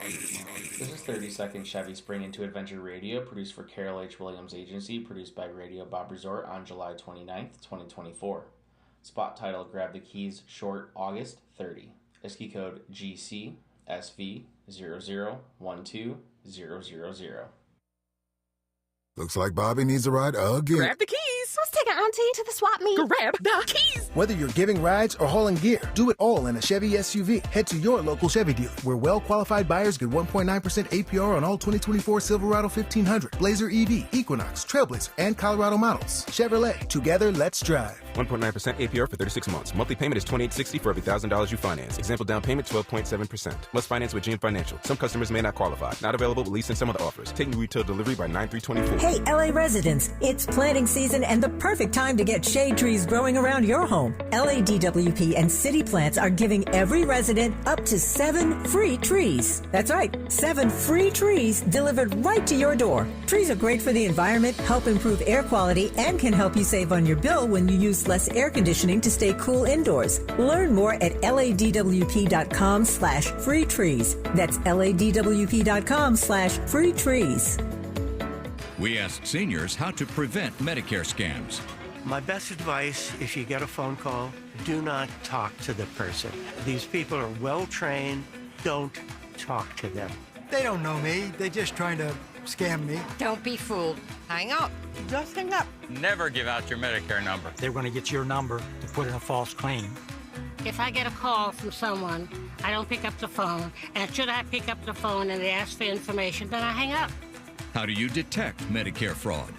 This is 30-second Chevy Spring into Adventure Radio, produced for Carol H. Williams Agency, produced by Radio Bob Resort on July 29th, 2024. Spot title, Grab the Keys, short, August 30. ISKI code GC SV 0012000. Looks like Bobby needs a ride again. Grab the keys. Let's take our auntie to the swap meet. Grab the keys. Whether you're giving rides or hauling gear, do it all in a Chevy SUV. Head to your local Chevy dealer, where well-qualified buyers get 1.9% APR on all 2024 Silverado 1500, Blazer EV, Equinox, Trailblazer, and Colorado models. Chevrolet, together, let's drive. 1.9% APR for 36 months. Monthly payment is $28.60 for every $1,000 you finance. Example down payment 12.7%. Must finance with GM Financial. Some customers may not qualify. Not available with lease and some other offers. Taking retail delivery by 9/3/24. Hey, LA residents, it's planting season and the perfect time to get shade trees growing around your home. LADWP and City Plants are giving every resident up to 7 free trees. That's right, 7 free trees delivered right to your door. Trees are great for the environment, help improve air quality, and can help you save on your bill when you use less air conditioning to stay cool indoors. Learn more at ladwp.com/free trees. That's ladwp.com/free trees. We asked seniors how to prevent Medicare scams. My best advice, if you get a phone call, do not talk to the person. These people are well trained. Don't talk to them. They don't know me. They're just trying to scam me. Don't be fooled. Hang up. Just hang up. Never give out your Medicare number. They're going to get your number to put in a false claim. If I get a call from someone, I don't pick up the phone. And should I pick up the phone and they ask for information, then I hang up. How do you detect Medicare fraud?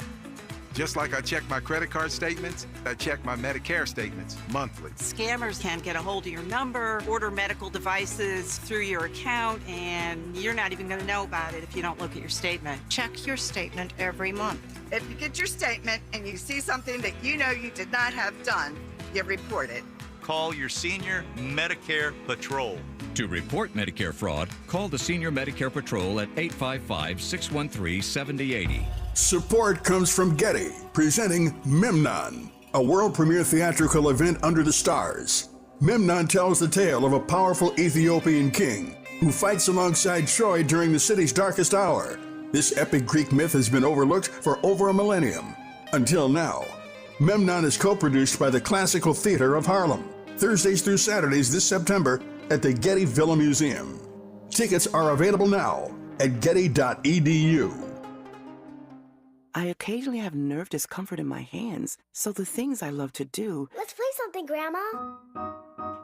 Just like I check my credit card statements, I check my Medicare statements monthly. Scammers can get a hold of your number, order medical devices through your account, and you're not even going to know about it if you don't look at your statement. Check your statement every month. If you get your statement and you see something that you know you did not have done, you report it. Call your senior Medicare Patrol. To report Medicare fraud, call the Senior Medicare Patrol at 855-613-7080. Support comes from Getty, presenting Memnon, a world premiere theatrical event under the stars. Memnon tells the tale of a powerful Ethiopian king who fights alongside Troy during the city's darkest hour. This epic Greek myth has been overlooked for over a millennium. Until now. Memnon is co-produced by the Classical Theater of Harlem. Thursdays through Saturdays this September at the Getty Villa Museum. Tickets are available now at getty.edu. I occasionally have nerve discomfort in my hands, so the things I love to do... Let's play something, Grandma.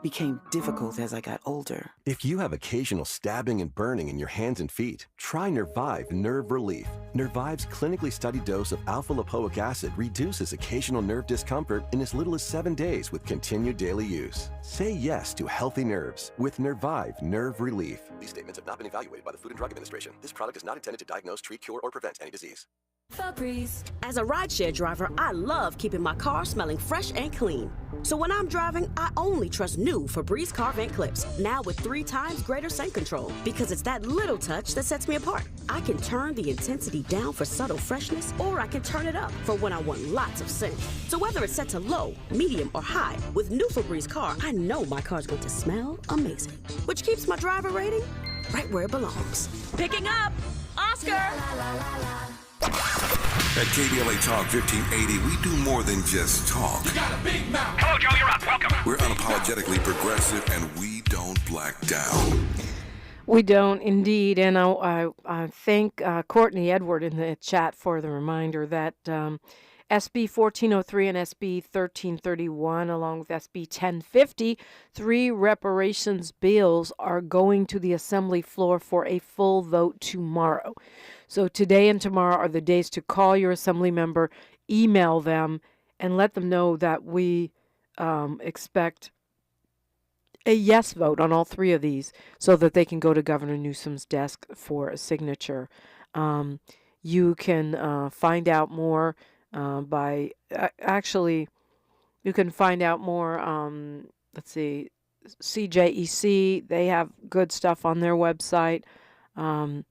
...became difficult as I got older. If you have occasional stabbing and burning in your hands and feet, try Nervive Nerve Relief. Nervive's clinically studied dose of alpha-lipoic acid reduces occasional nerve discomfort in as little as 7 days with continued daily use. Say yes to healthy nerves with Nervive Nerve Relief. These statements have not been evaluated by the Food and Drug Administration. This product is not intended to diagnose, treat, cure, or prevent any disease. Febreze. As a rideshare driver, I love keeping my car smelling fresh and clean. So when I'm driving, I only trust new Febreze car vent clips, now with 3 times greater scent control, because it's that little touch that sets me apart. I can turn the intensity down for subtle freshness, or I can turn it up for when I want lots of scent. So whether it's set to low, medium, or high, with new Febreze car, I know my car's going to smell amazing, which keeps my driver rating right where it belongs. Picking up Oscar! At KBLA Talk 1580, we do more than just talk. You got a big mouth. Hello, Joe, you're up. Welcome. We're unapologetically progressive, and we don't black down. We don't, indeed. And I thank Courtney Edward in the chat for the reminder that SB 1403 and SB 1331, along with SB 1050, 3 reparations bills are going to the Assembly floor for a full vote tomorrow. So today and tomorrow are the days to call your Assembly member, email them, and let them know that we expect a yes vote on all 3 of these so that they can go to Governor Newsom's desk for a signature. You can find out more you can find out more, let's see, CJEC, they have good stuff on their website. You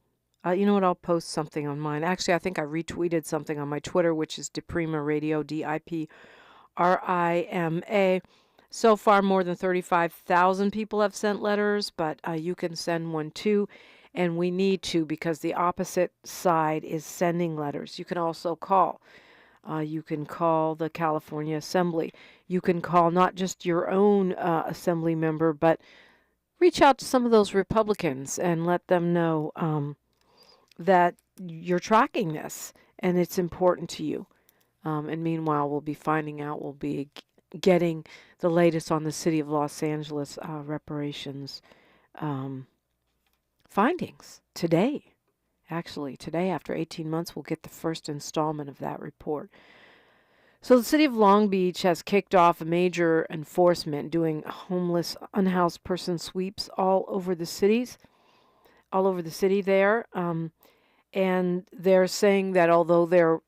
know what, I'll post something on mine. Actually, I think I retweeted something on my Twitter, which is DiPrima Radio, DiPrima. So far, more than 35,000 people have sent letters, but you can send one too, and we need to because the opposite side is sending letters. You can also call. You can call the California Assembly. You can call not just your own assembly member, but reach out to some of those Republicans and let them know that you're tracking this and it's important to you. And meanwhile, we'll be getting the latest on the City of Los Angeles reparations findings today. Actually, today, after 18 months, we'll get the first installment of that report. So the City of Long Beach has kicked off a major enforcement doing homeless, unhoused person sweeps all over the city there. And they're saying that although they're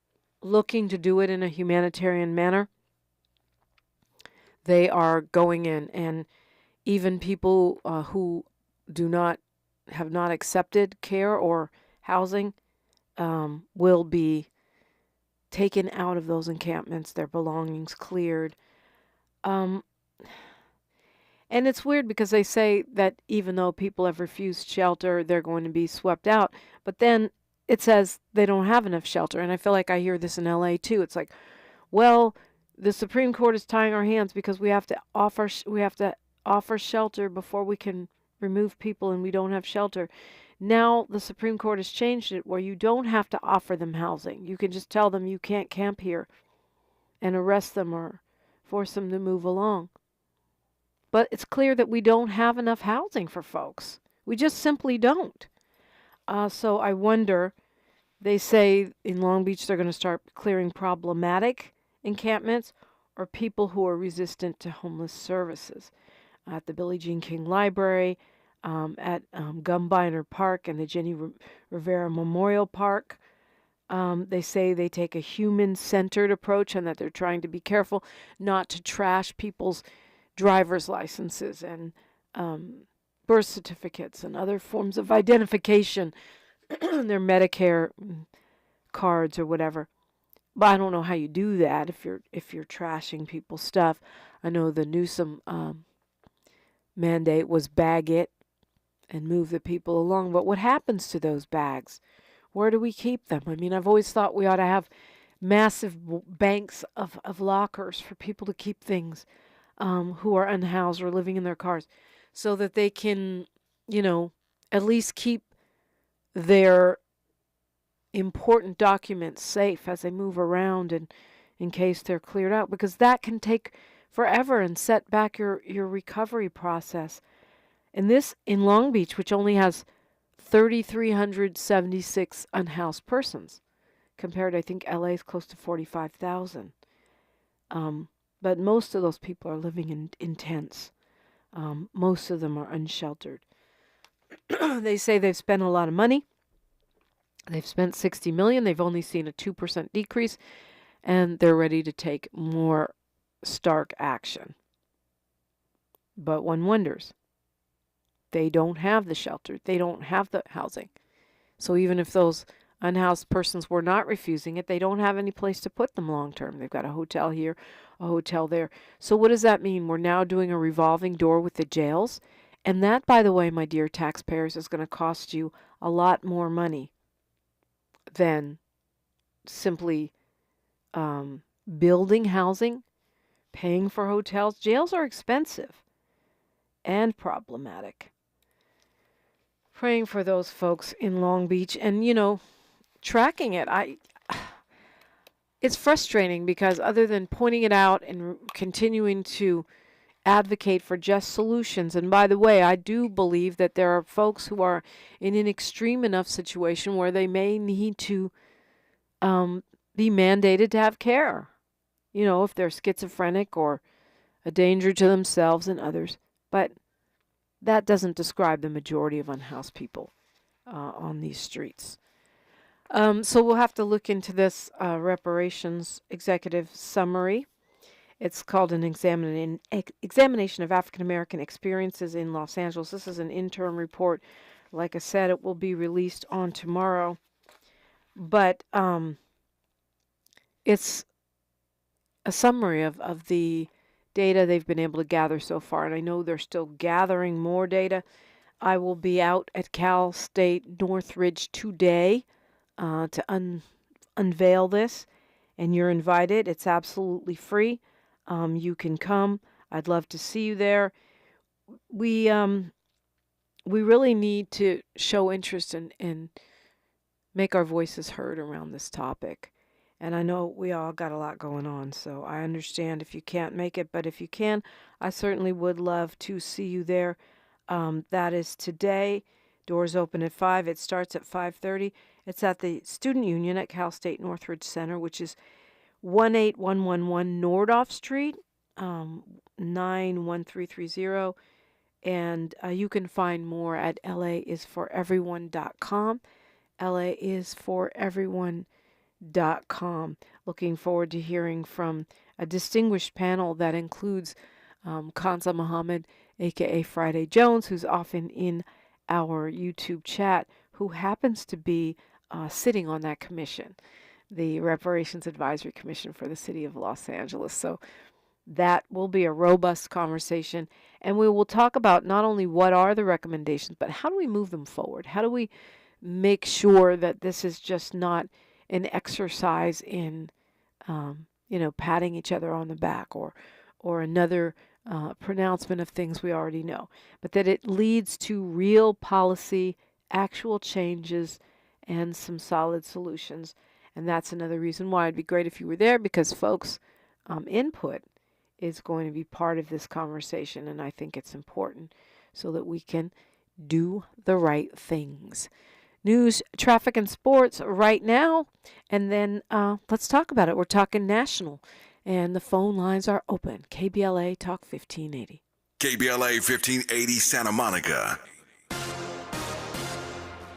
looking to do it in a humanitarian manner, they are going in, and even people who have not accepted care or housing will be taken out of those encampments, their belongings cleared. And it's weird because they say that even though people have refused shelter, they're going to be swept out. But then it says they don't have enough shelter. And I feel like I hear this in LA too. It's like, well, the Supreme Court is tying our hands because we have to offer shelter before we can remove people, and we don't have shelter. Now the Supreme Court has changed it where you don't have to offer them housing. You can just tell them you can't camp here and arrest them or force them to move along. But it's clear that we don't have enough housing for folks. We just simply don't. So I wonder, they say in Long Beach they're going to start clearing problematic encampments or people who are resistant to homeless services. At the Billie Jean King Library, at Gumbiner Park and the Jenny Rivera Memorial Park. They say they take a human-centered approach and that they're trying to be careful not to trash people's driver's licenses and birth certificates and other forms of identification, their Medicare cards or whatever. But I don't know how you do that if you're trashing people's stuff. I know the Newsom mandate was bag it and move the people along. But what happens to those bags? Where do we keep them? I mean, I've always thought we ought to have massive banks of lockers for people to keep things who are unhoused or living in their cars so that they can, at least keep their important documents safe as they move around and in case they're cleared out, because that can take forever and set back your recovery process. And this in Long Beach, which only has 3,376 unhoused persons, compared, I think LA is close to 45,000. But most of those people are living in tents. Most of them are unsheltered. They say they've spent a lot of money. They've spent $60 million. They've only seen a 2% decrease, and they're ready to take more stark action. But one wonders, they don't have the shelter. They don't have the housing. So even if those unhoused persons were not refusing it, they don't have any place to put them long term. They've got a hotel here, a hotel there. So what does that mean? We're now doing a revolving door with the jails. And that, by the way, my dear taxpayers, is going to cost you a lot more money than simply building housing, paying for hotels. Jails are expensive and problematic. Praying for those folks in Long Beach and, tracking it. It's frustrating because other than pointing it out and continuing to advocate for just solutions, and by the way, I do believe that there are folks who are in an extreme enough situation where they may need to be mandated to have care, if they're schizophrenic or a danger to themselves and others. But that doesn't describe the majority of unhoused people on these streets. So we'll have to look into this reparations executive summary. It's called an examination of African American experiences in Los Angeles. This is an interim report. Like I said, it will be released on tomorrow. But it's a summary of the data they've been able to gather so far. And I know they're still gathering more data. I will be out at Cal State Northridge today to unveil this, and you're invited. It's absolutely free. You can come. I'd love to see you there. We really need to show interest and make our voices heard around this topic. And I know we all got a lot going on, so I understand if you can't make it, but if you can, I certainly would love to see you there. That is today. Doors open at 5. It starts at 5:30. It's at the Student Union at Cal State Northridge Center, which is 18111 Nordhoff Street, 91330. And you can find more at laisforeveryone.com. laisforeveryone.com. Looking forward to hearing from a distinguished panel that includes Kanza Muhammad, a.k.a. Friday Jones, who's often in our YouTube chat, who happens to be sitting on that commission, the Reparations Advisory Commission for the City of Los Angeles. So that will be a robust conversation, and we will talk about not only what are the recommendations, but how do we move them forward? How do we make sure that this is just not an exercise in, patting each other on the back or another pronouncement of things we already know, but that it leads to real policy, actual changes, and some solid solutions. And that's another reason why it'd be great if you were there, because folks' input is going to be part of this conversation, and I think it's important so that we can do the right things. News, traffic, and sports right now, and then let's talk about it. We're talking national, and the phone lines are open. KBLA Talk 1580. KBLA 1580 Santa Monica.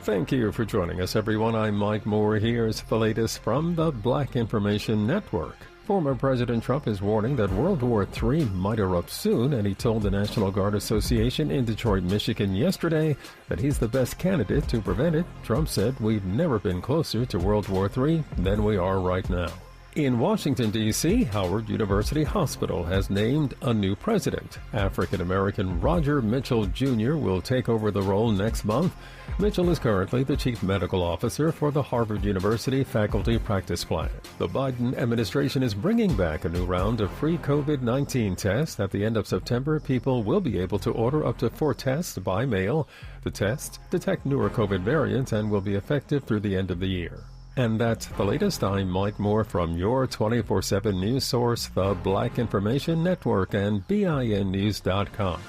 Thank you for joining us, everyone. I'm Mike Moore. Here's the latest from the Black Information Network. Former President Trump is warning that World War III might erupt soon, and he told the National Guard Association in Detroit, Michigan yesterday that he's the best candidate to prevent it. Trump said, "We've never been closer to World War III than we are right now." In Washington, D.C., Howard University Hospital has named a new president. African-American Roger Mitchell Jr. will take over the role next month. Mitchell is currently the chief medical officer for the Harvard University Faculty Practice Plan. The Biden administration is bringing back a new round of free COVID-19 tests. At the end of September, people will be able to order up to 4 tests by mail. The tests detect newer COVID variants and will be effective through the end of the year. And that's the latest. I'm Mike Moore from your 24/7 news source, the Black Information Network, and BINnews.com.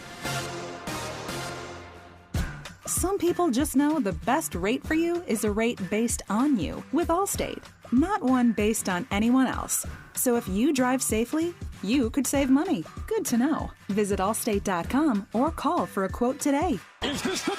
Some people just know the best rate for you is a rate based on you with Allstate, not one based on anyone else. So if you drive safely, you could save money. Good to know. Visit Allstate.com or call for a quote today. Is this the